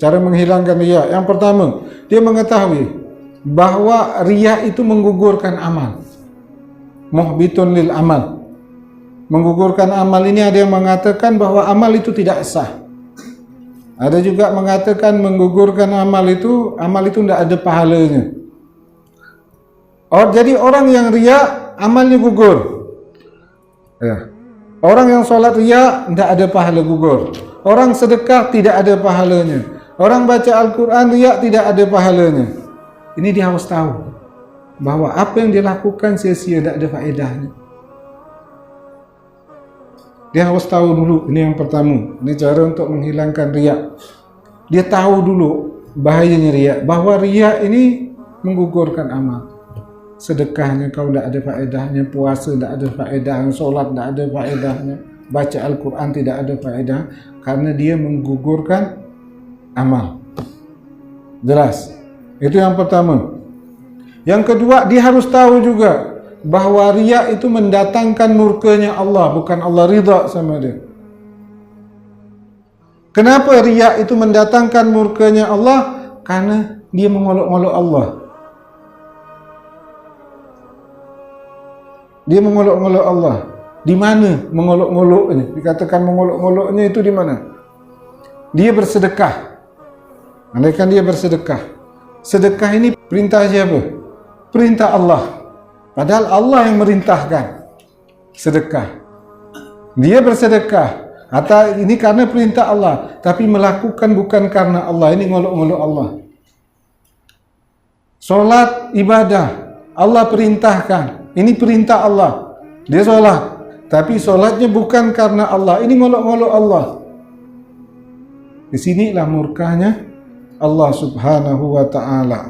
Cara menghilangkan riya. Yang pertama, dia mengetahui bahawa riya itu menggugurkan amal. Muhbitun lil amal. Menggugurkan amal ini ada yang mengatakan bahawa amal itu tidak sah. Ada juga mengatakan menggugurkan amal itu tidak ada pahalanya. Jadi orang yang riya, amalnya gugur. Ya. Orang yang solat riya, tidak ada pahala gugur. Orang sedekah tidak ada pahalanya. Orang baca Al-Quran riya, tidak ada pahalanya. Ini dia harus tahu bahawa apa yang dia lakukan sia-sia, tidak ada faedahnya. Dia harus tahu dulu, ini yang pertama. Ini cara untuk menghilangkan riya. Dia tahu dulu bahayanya riya, bahawa riya ini menggugurkan amal. Sedekahnya kau tidak ada faedahnya, puasa tidak ada faedahnya, solat tidak ada faedahnya, baca Al-Quran tidak ada faedah, karena dia menggugurkan amal. Jelas? Itu yang pertama. Yang kedua, dia harus tahu juga bahawa riya itu mendatangkan murkanya Allah, bukan Allah ridha sama dia. Kenapa riya itu mendatangkan murkanya Allah? Karena dia mengolok-olok Allah. Dia mengolok-olok Allah. Di mana mengolok-oloknya? Dikatakan mengolok-oloknya itu di mana? Dia bersedekah. Andaikan dia bersedekah. Sedekah ini perintah siapa? Perintah Allah. Padahal Allah yang merintahkan sedekah. Dia bersedekah. Atau ini karena perintah Allah, tapi melakukan bukan karena Allah. Ini ngolok-ngolok Allah. Solat ibadah, Allah perintahkan. Ini perintah Allah. Dia solat, tapi solatnya bukan karena Allah. Ini ngolok-ngolok Allah. Di sinilah murkanya Allah Subhanahu wa ta'ala.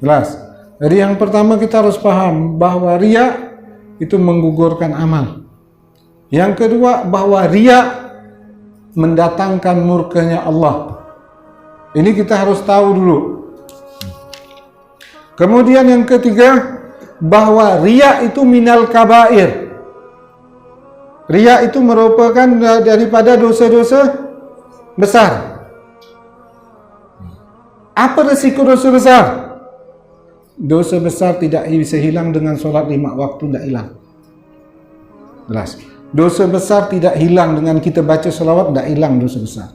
Jelas? Jadi yang pertama kita harus paham bahawa riya itu menggugurkan amal. Yang kedua, bahawa riya mendatangkan murkanya Allah. Ini kita harus tahu dulu. Kemudian yang ketiga, bahawa riya itu minal kabair. Riya itu merupakan daripada dosa-dosa besar. Apa resiko dosa besar? Dosa besar tidak bisa hilang dengan solat 5 waktu, tidak hilang. Jelas. Dosa besar tidak hilang dengan kita baca selawat, tidak hilang dosa besar.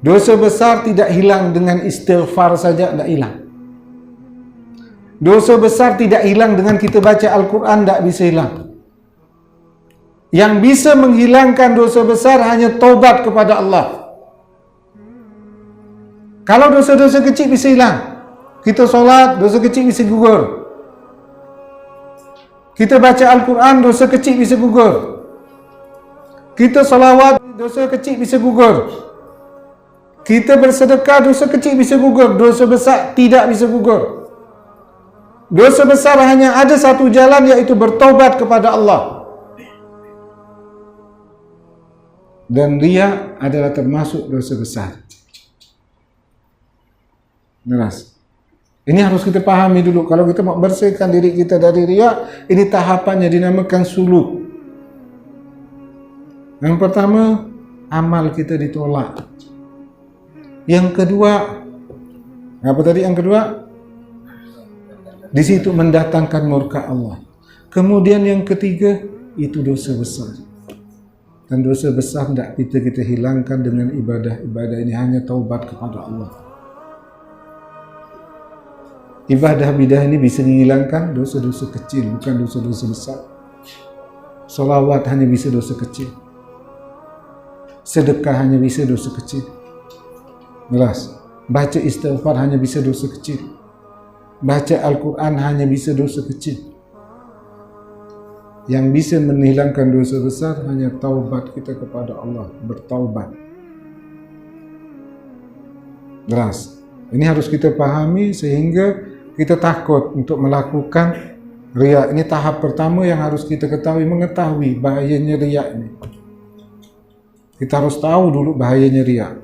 Dosa besar tidak hilang dengan istighfar saja, tidak hilang. Dosa besar tidak hilang dengan kita baca Al-Quran, tidak bisa hilang. Yang bisa menghilangkan dosa besar hanya taubat kepada Allah. Kalau dosa-dosa kecil bisa hilang. Kita solat, dosa kecil bisa gugur. Kita baca Al-Quran, dosa kecil bisa gugur. Kita salawat, dosa kecil bisa gugur. Kita bersedekah, dosa kecil bisa gugur. Dosa besar tidak bisa gugur. Dosa besar hanya ada satu jalan, yaitu bertobat kepada Allah. Dan riya adalah termasuk dosa besar. Jelas. Ini harus kita pahami dulu. Kalau kita mau bersihkan diri kita dari riya, ini tahapannya dinamakan suluk. Yang pertama, amal kita ditolak. Yang kedua, apa tadi yang kedua? Di situ mendatangkan murka Allah. Kemudian yang ketiga, itu dosa besar. Dan dosa besar tidak kita hilangkan dengan ibadah-ibadah ini, hanya taubat kepada Allah. Ibadah bidah ini bisa dihilangkan dosa-dosa kecil, bukan dosa-dosa besar. Salawat hanya bisa dosa kecil. Sedekah hanya bisa dosa kecil. Jelas. Baca istighfar hanya bisa dosa kecil. Baca Al-Quran hanya bisa dosa kecil. Yang bisa menghilangkan dosa besar hanya taubat kita kepada Allah, bertaubat. Jelas. Ini harus kita pahami sehingga kita takut untuk melakukan riya. Ini tahap pertama yang harus kita mengetahui bahayanya riya ini. Kita harus tahu dulu bahayanya riya.